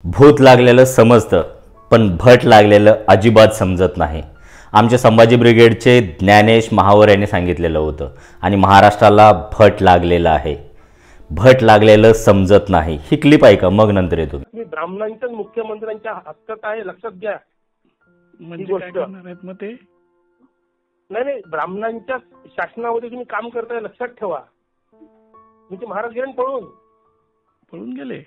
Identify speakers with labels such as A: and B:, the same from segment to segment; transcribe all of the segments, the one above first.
A: भूत लागलेलं समजतं, पण भट लागलेलं अजिबात समजत नाही. आमचे संभाजी ब्रिगेडचे ज्ञानेश महावर यांनी सांगितलेलं होतं. आणि महाराष्ट्राला भट लागलेलं आहे. भट लागलेलं समजत नाही. ही क्लिप आहे का? मग नंतर येतो.
B: ब्राह्मणांच्या मुख्यमंत्र्यांच्या हक्कात आहे, लक्षात घ्या.
C: म्हणजे काय करणार आहेत मग ते?
B: नाही, ब्राह्मणांच्या शासनामध्ये तुम्ही काम करताय, लक्षात ठेवा. म्हणजे महाराज गेले पळून गेले.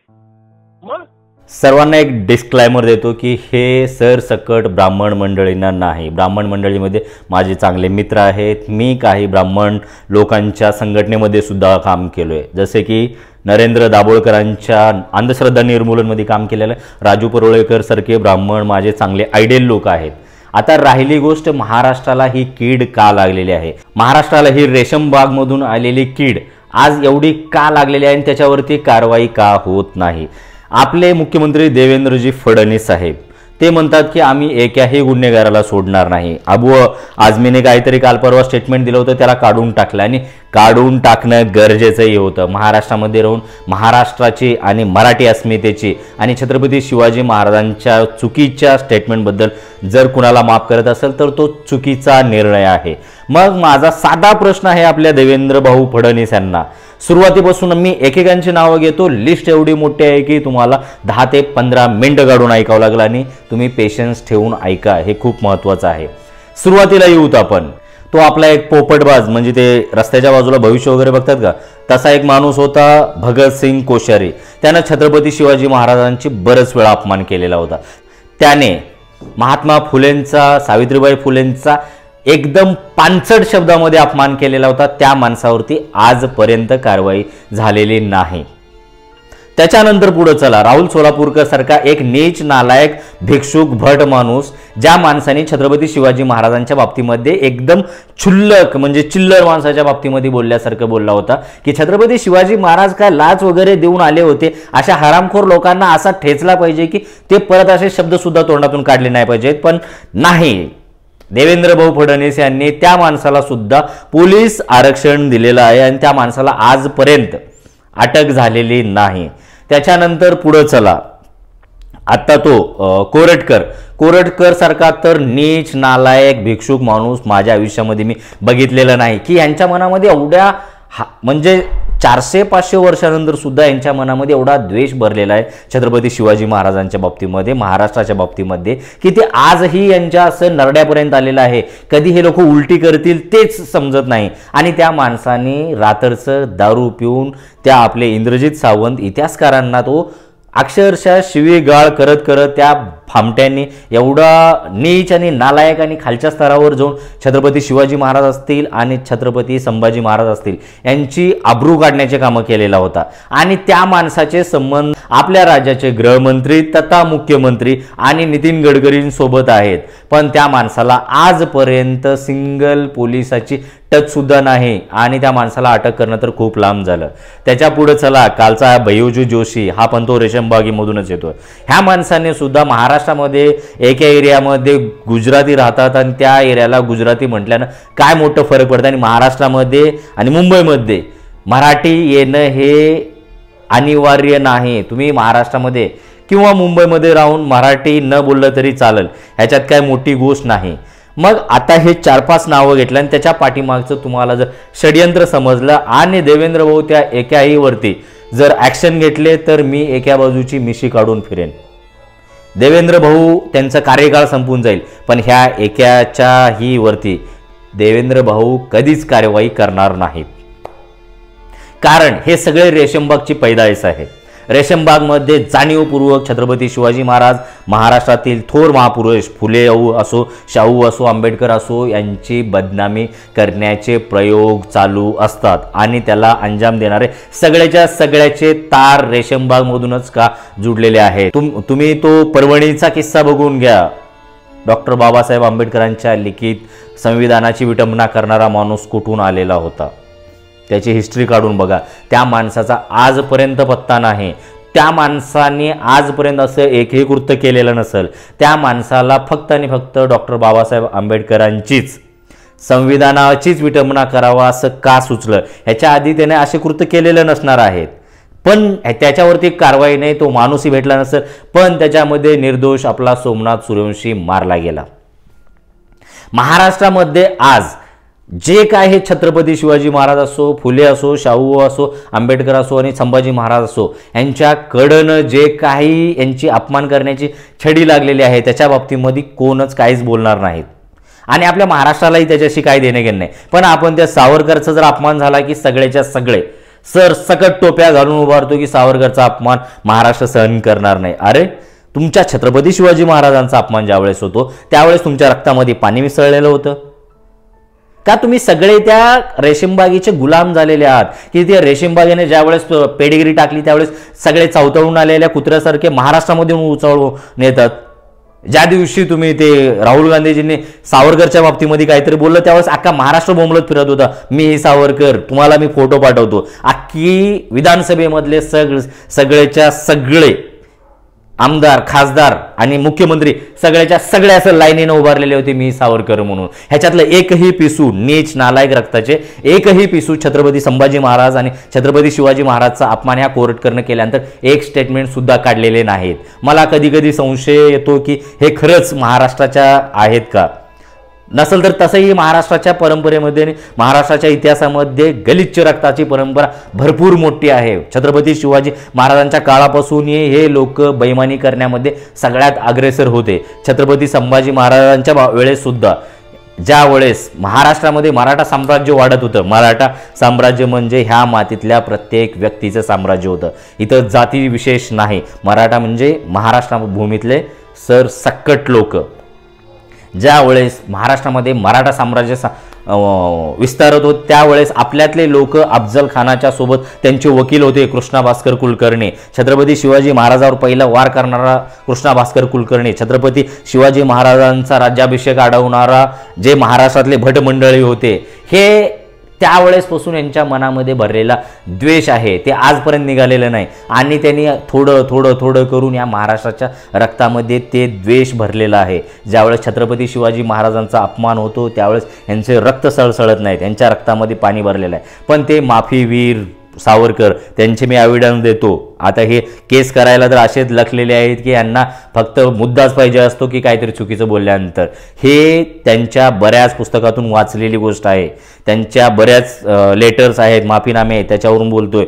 B: मग
A: सर्वांना एक डिस्क्लायमर देतो की हे सरसकट ब्राह्मण मंडळींना नाही. ब्राह्मण मंडळीमध्ये माझे चांगले मित्र आहेत. मी काही ब्राह्मण लोकांच्या संघटनेमध्ये सुद्धा काम केलो आहे, जसे की नरेंद्र दाभोळकरांच्या अंधश्रद्धा निर्मूलनमध्ये काम केलेलं राजू परोळेकर सारखे ब्राह्मण माझे चांगले आयडियल लोक आहेत. आता राहिली गोष्ट महाराष्ट्राला ही कीड का लागलेली आहे. महाराष्ट्राला ही रेशमबागमधून आलेली कीड आज एवढी का लागलेली आहे आणि त्याच्यावरती कारवाई का होत नाही. आपले मुख्यमंत्री देवेंद्रजी फडणवीस साहेब ते म्हणतात की आम्ही एकाही गुन्हेगाराला सोडणार नाही. अबू आझमीने काहीतरी काल परवा स्टेटमेंट दिलं होतं, त्याला काढून टाकलं आणि काढून टाकणं गरजेचंही होतं. महाराष्ट्रामध्ये राहून महाराष्ट्राची आणि मराठी अस्मितेची आणि छत्रपती शिवाजी महाराजांच्या चुकीच्या स्टेटमेंटबद्दल जर कुणाला माफ करत असेल तर तो चुकीचा निर्णय आहे. मग माझा साधा प्रश्न आहे आपल्या देवेंद्र भाऊ फडणवीस यांना. सुरुवातीपासून मी एकेकांची नावं घेतो. लिस्ट एवढी मोठी आहे की तुम्हाला 10 ते 15 मिनिटं काढून ऐकावं लागलं आणि तुम्ही पेशन्स ठेवून ऐका, हे खूप महत्त्वाचं आहे. सुरुवातीला येऊत आपण. तो आपला एक पोपटबाज, म्हणजे ते रस्त्याच्या बाजूला भविष्य वगैरे बघतात का, तसा एक माणूस होता भगतसिंग कोश्यारी. त्यानं छत्रपती शिवाजी महाराजांची बरेच वेळा अपमान केलेला होता. त्याने महात्मा फुलेंचा, सावित्रीबाई फुलेंचा एकदम पानसट शब्दामध्ये अपमान केलेला होता. त्या माणसावरती आजपर्यंत कारवाई झालेली नाही. त्याच्यानंतर पुढे चला, राहुल सोलापूरकर सारखा एक नीच नालायक भिक्षुक भट माणूस, ज्या माणसाने छत्रपती शिवाजी महाराजांच्या बाबतीमध्ये एकदम क्षुल्लक म्हणजे चिल्लर माणसाच्या बाबतीमध्ये बोलल्यासारखं बोलला होता की छत्रपती शिवाजी महाराज काय लाच वगैरे देऊन आले होते. अशा हरामखोर लोकांना असा ठेचला पाहिजे की ते परत असे शब्द सुद्धा तोंडातून काढले नाही पाहिजेत. पण नाही, देवेंद्र भाऊ फडणवीस यांनी त्या माणसाला सुद्धा पोलीस आरक्षण दिलेलं आहे आणि त्या माणसाला आजपर्यंत अटक झालेली नाही. त्याच्यानंतर पुढे चला, आता तो कोरटकर सारखा तर नीच नालायक भिक्षुक माणूस माझ्या आयुष्यामध्ये मी बघितलेला नाही की यांच्या मनामध्ये एवढ्या म्हणजे 400-500 वर्षानंतर सुद्धा यांच्या मनामध्ये एवढा द्वेष भरलेला आहे छत्रपती शिवाजी महाराजांच्या बाबतीमध्ये, महाराष्ट्राच्या बाबतीमध्ये, की ते आजही यांच्या असं नरड्यापर्यंत आलेलं आहे. कधी हे लोक उलटी करतील तेच समजत नाही. आणि त्या माणसाने रात्रचं दारू पिऊन त्या आपले इंद्रजित सावंत इतिहासकारांना तो अक्षरशः शिवीगाळ करत करत त्या फामट्यांनी एवढा नीच आणि नालायक आणि खालच्या स्तरावर जाऊन छत्रपती शिवाजी महाराज असतील आणि छत्रपती संभाजी महाराज असतील यांची आबरू काढण्याचे कामं केलेला होता. आणि त्या माणसाचे संबंध आपल्या राज्याचे गृहमंत्री तथा मुख्यमंत्री आणि नितीन गडकरींसोबत आहेत. पण त्या माणसाला आजपर्यंत सिंगल पोलिसाची टच सुद्धा नाही आणि त्या माणसाला अटक करणं तर खूप लांब झालं. त्याच्या पुढे चला, कालचा भैय्यूजी जोशी हा पण तो रेशमबागीमधूनच येतो. ह्या माणसाने सुद्धा महाराष्ट्रामध्ये एका एरियामध्ये गुजराती राहतात आणि त्या एरियाला गुजराती म्हटल्यानं काय मोठं फरक पडतं आणि महाराष्ट्रामध्ये आणि मुंबईमध्ये मराठी येणं हे अनिवार्य नाही. तुम्ही महाराष्ट्रामध्ये किंवा मुंबईमध्ये राहून मराठी न बोललं तरी चालेल, ह्याच्यात काय मोठी गोष्ट नाही. मग आता हे 4-5 नावं घेतलं आणि त्याच्या पाठीमागचं तुम्हाला जर षडयंत्र समजलं आणि देवेंद्र भाऊ त्या एकाहीवरती जर ॲक्शन घेतले तर मी एका बाजूची मिशी काढून फिरेन. देवेंद्र भाऊ त्यांचा कार्यकाळ संपून जाईल, पण ह्या एकाच्याही वरती देवेंद्र भाऊ कधीच कारवाई करणार नाहीत. कारण हे सगळे रेशमबागची पैदाइश आहे. रेशमबागमध्ये जाणीवपूर्वक छत्रपती शिवाजी महाराज, महाराष्ट्रातील थोर महापुरुष फुले असो, शाहू असो, आंबेडकर असो यांची बदनामी करण्याचे प्रयोग चालू असतात आणि त्याला अंजाम देणारे सगळ्याचे तार रेशमबागमधूनच का जुडलेले आहेत. तुम्ही तो परभणीचा किस्सा बघून घ्या. डॉक्टर बाबासाहेब आंबेडकरांच्या लिखित संविधानाची विटंबना करणारा माणूस कुठून आलेला होता, त्याची हिस्ट्री काढून बघा. त्या माणसाचा आजपर्यंत पत्ता नाही. त्या माणसाने आजपर्यंत असं एकही कृत्य केलेलं नसेल. त्या माणसाला फक्त आणि फक्त डॉक्टर बाबासाहेब आंबेडकरांचीच संविधानाचीच विटंबना करावा असं का सुचलं, ह्याच्या आधी त्याने असे कृत्य केलेलं नसणार आहेत. पण त्याच्यावरती कारवाई नाही, तो माणूसही भेटला नसेल, पण त्याच्यामध्ये निर्दोष आपला सोमनाथ सूर्यवंशी मारला गेला. महाराष्ट्रामध्ये आज जे काय हे छत्रपती शिवाजी महाराज असो, फुले असो, शाहू असो, आंबेडकर असो आणि संभाजी महाराज असो, यांच्याकडनं जे काही यांची अपमान करण्याची छडी लागलेली आहे त्याच्या बाबतीमध्ये कोणच काहीच बोलणार नाहीत आणि आपल्या महाराष्ट्रालाही त्याच्याशी काही देणे घेणे नाही. पण आपण त्या सावरकरचा जर अपमान झाला की सगळेच्या सगळे सरसकट टोप्या घालून उभारतो की सावरकरचा अपमान महाराष्ट्र सहन करणार नाही. अरे तुमच्या छत्रपती शिवाजी महाराजांचा अपमान ज्यावेळेस होतो त्यावेळेस तुमच्या रक्तामध्ये पाणी मिसळलेलं होतं का? तुम्ही सगळे त्या रेशीमबागेचे गुलाम झालेले आहात की त्या रेशीमबागेने ज्यावेळेस पेडिग्री टाकली त्यावेळेस सगळे चावतळून आलेल्या कुत्र्यासारखे महाराष्ट्रामध्ये उचळून येतात. ज्या दिवशी तुम्ही ते राहुल गांधीजींनी सावरकरच्या बाबतीमध्ये काहीतरी बोललं त्यावेळेस अख्खा महाराष्ट्र बोंबलत फिरत होता, मी हे सावरकर, तुम्हाला मी फोटो पाठवतो. अख्खी विधानसभेमधले सगळेच्या सगळे आमदार, खासदार आणि मुख्यमंत्री सगळ्याच्या सगळ्या असं लाईनीनं उभारलेले होते, मी सावरकर म्हणून. ह्याच्यातलं एकही पिसू, नीच नालायक रक्ताचे एकही पिसू छत्रपती संभाजी महाराज आणि छत्रपती शिवाजी महाराजचा अपमान ह्या कोर्टकरनं केल्यानंतर एक स्टेटमेंट सुद्धा काढलेले नाहीत. मला कधी कधी संशय येतो की हे खरंच महाराष्ट्राच्या आहेत का? नसेल तर तसंही महाराष्ट्राच्या परंपरेमध्ये आणि महाराष्ट्राच्या इतिहासामध्ये गलिच्छ रक्ताची परंपरा भरपूर मोठी आहे. छत्रपती शिवाजी महाराजांच्या काळापासून हे लोक बेईमानी करण्यामध्ये सगळ्यात अग्रेसर होते. छत्रपती संभाजी महाराजांच्या वेळेस सुद्धा ज्या वेळेस महाराष्ट्रामध्ये मराठा साम्राज्य वाढत होतं, मराठा साम्राज्य म्हणजे ह्या मातीतल्या प्रत्येक व्यक्तीचं साम्राज्य होतं. इथं जाती विशेष नाही. मराठा म्हणजे महाराष्ट्र भूमीतले सरसकट लोक. ज्या वेळेस महाराष्ट्रामध्ये मराठा साम्राज्य विस्तारत होत त्यावेळेस आपल्यातले लोक अफजल खानाच्या सोबत त्यांचे वकील होते कृष्णा भास्कर कुलकर्णी. छत्रपती शिवाजी महाराजांवर पहिला वार करणारा कृष्णा भास्कर कुलकर्णी, छत्रपती शिवाजी महाराजांचा राज्याभिषेक अडवणारा जे महाराष्ट्रातले भटमंडळी होते, हे त्यावेळेसपासून यांच्या मनामध्ये भरलेला द्वेष आहे, ते आजपर्यंत निघालेलं नाही. आणि त्यांनी थोडं थोडं थोडं करून या महाराष्ट्राच्या रक्तामध्ये ते द्वेष भरलेला आहे. ज्यावेळेस छत्रपती शिवाजी महाराजांचा अपमान होतो त्यावेळेस यांचे रक्त सळसळत नाही, त्यांच्या रक्तामध्ये पाणी भरलेलं आहे. पण ते माफीवीर सावरकर त्यांचे मी एव्हिडन्स देतो. आता हे केस करायला तर असेच लखलेले आहेत की यांना फक्त मुद्दाच पाहिजे असतो की काहीतरी चुकीचं बोलल्यानंतर. हे त्यांच्या बऱ्याच पुस्तकातून वाचलेली गोष्ट आहे, त्यांच्या बऱ्याच लेटर्स आहेत, माफीनामे आहेत, त्याच्यावरून बोलतोय.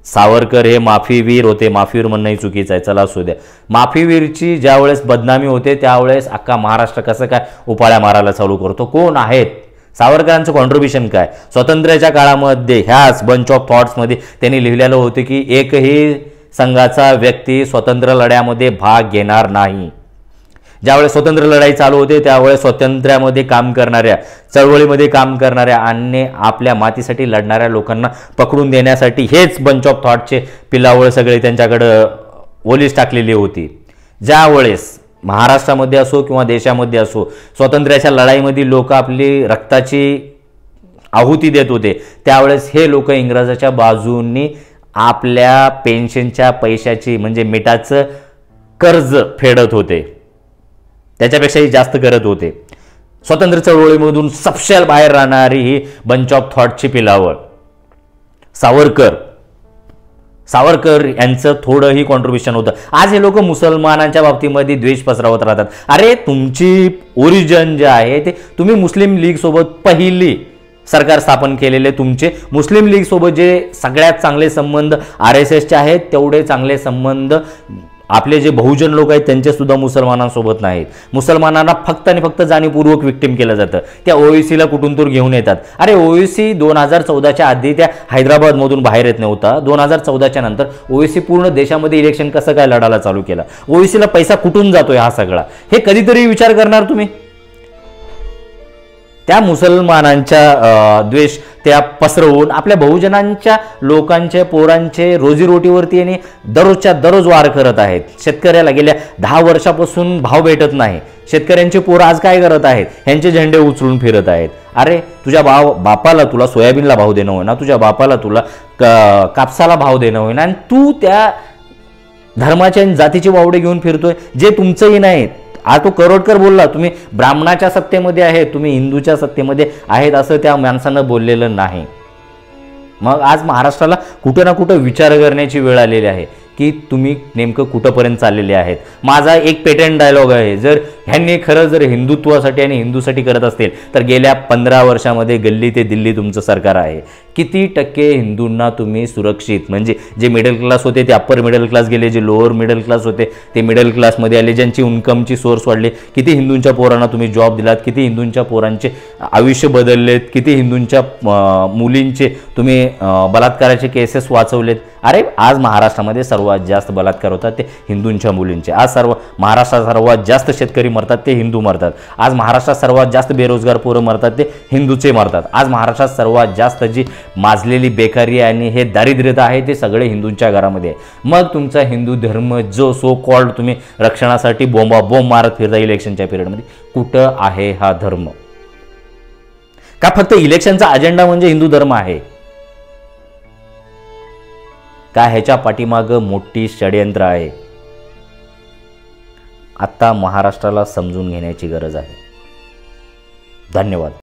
A: सावरकर हे माफीवीर होते, माफीवीर म्हणणंही चुकीचं आहे, चला असू द्या. माफीवीरची ज्यावेळेस बदनामी होते त्यावेळेस अख्खा महाराष्ट्र कसं काय उपाळ्या मारायला चालू करतो? कोण आहेत सावरकरांचं कॉन्ट्रीब्युशन काय? स्वातंत्र्याच्या काळामध्ये ह्याच बंच ऑफ थॉट्समध्ये त्यांनी लिहिलेलं होतं की एकही संघाचा व्यक्ती स्वतंत्र लढ्यामध्ये भाग घेणार नाही. ज्यावेळेस स्वतंत्र लढाई चालू होते त्यावेळेस स्वातंत्र्यामध्ये काम करणाऱ्या, चळवळीमध्ये काम करणाऱ्या आणि आपल्या मातीसाठी लढणाऱ्या लोकांना पकडून देण्यासाठी हेच बंच ऑफ थॉटचे पिलावळ सगळे त्यांच्याकडं ओलीस टाकलेली होती. ज्यावेळेस महाराष्ट्रामध्ये असो किंवा देशामध्ये असो स्वातंत्र्याच्या लढाईमध्ये लोक आपली रक्ताची आहुती देत होते त्यावेळेस हे लोक इंग्रजाच्या बाजूंनी आपल्या पेन्शनच्या पैशाची म्हणजे मिठाचं कर्ज फेडत होते, त्याच्यापेक्षाही जास्त करत होते. स्वातंत्र्य चळवळीमधून सपशेल बाहेर राहणारी ही बंच ऑफ थॉटची पिलावळ सावरकर यांचं थोडंही कॉन्ट्रीब्युशन होतं. आज हे लोक मुसलमानांच्या बाबतीमध्ये द्वेष पसरवत राहतात. अरे तुमची ओरिजिन जे आहे ते तुम्ही मुस्लिम लीग सोबत पहिली सरकार स्थापन केलेले, तुमचे मुस्लिम लीग सोबत जे सगळ्यात चांगले संबंध RSSचे आहेत तेवढे चांगले संबंध आपले जे बहुजन लोक आहेत त्यांचे सुद्धा मुसलमानांसोबत नाहीत. मुसलमानांना फक्त आणि फक्त जाणीवपूर्वक विक्टिम केलं जातं. त्या OICला कुठून तर घेऊन येतात. अरे OIC 2014च्या आधी त्या हैदराबादमधून बाहेर येत नव्हता. 2014च्या नंतर OIC पूर्ण देशामध्ये इलेक्शन कसं काय लढायला चालू केला? OICला पैसा कुठून जातोय हा सगळा? हे कधीतरी विचार करणार तुम्ही? त्या मुसलमानांच्या द्वेष त्या पसरवून आपल्या बहुजनांच्या लोकांचे पोरांचे रोजीरोटीवरती आणि दररोजच्या दररोज वार करत आहेत. शेतकऱ्याला गेल्या 10 वर्षापासून भाव भेटत नाही. शेतकऱ्यांचे पोरं आज काय करत आहेत? ह्यांचे झेंडे उचलून फिरत आहेत. अरे तुझ्या बापाला तुला सोयाबीनला भाव देणं होईना, तुझ्या बापाला तुला कापसाला भाव देणं होईना आणि तू त्या धर्माच्या जातीचे वावडे घेऊन फिरतोय जे तुमचंही नाही. आज तो करोडकर बोलला तुम्ही ब्राह्मणाच्या सत्तेमध्ये आहे, तुम्ही हिंदूच्या सत्तेमध्ये आहेत असं त्या माणसानं बोललेलं नाही. मग आज महाराष्ट्राला कुठं ना कुठं विचार करण्याची वेळ आलेली आहे की तुम्ही नेमकं कुठंपर्यंत चाललेले आहेत. माझा एक पेटंट डायलॉग आहे, जर ह्यांनी खरं जर हिंदुत्वासाठी आणि हिंदूसाठी करत असतील तर गेल्या 15 वर्षामध्ये गल्ली ते दिल्ली तुमचं सरकार आहे. किती टक्के हिंदूंना तुम्ही सुरक्षित, म्हणजे जे मिडल क्लास होते ते अप्पर मिडल क्लास गेले, जे लोअर मिडल क्लास होते ते मिडल क्लासमध्ये आले, ज्यांची इन्कमची सोर्स वाढले, किती हिंदूंच्या पोरांना तुम्ही जॉब दिलात, किती हिंदूंच्या पोरांचे आयुष्य बदललेत, किती हिंदूंच्या मुलींचे तुम्ही बलात्काराचे केसेस वाचवलेत. अरे आज महाराष्ट्रामध्ये सर्वात जास्त बलात्कार होतात ते हिंदूंच्या मुलींचे. आज महाराष्ट्रात सर्वात जास्त शेतकरी मरतात ते हिंदू मरतात. आज महाराष्ट्रात सर्वात जास्त बेरोजगार पोरं मरतात ते हिंदूचे मरतात. आज महाराष्ट्रात सर्वात जास्त जी माजलेली बेकारी आणि हे दारिद्र्यता आहे ते सगळे हिंदूंच्या घरामध्ये आहे. मग तुमचा हिंदू धर्म जो सो कॉल्ड तुम्ही रक्षणासाठी बोंब मारत फिरता इलेक्शनच्या पिरियडमध्ये, कुठं आहे हा धर्म? का फक्त इलेक्शनचा अजेंडा म्हणजे हिंदू धर्म आहे का? ह्याच्या पाठीमागं मोठी षडयंत्र आहे. आता महाराष्ट्राला समजून घेण्याची गरज आहे. धन्यवाद.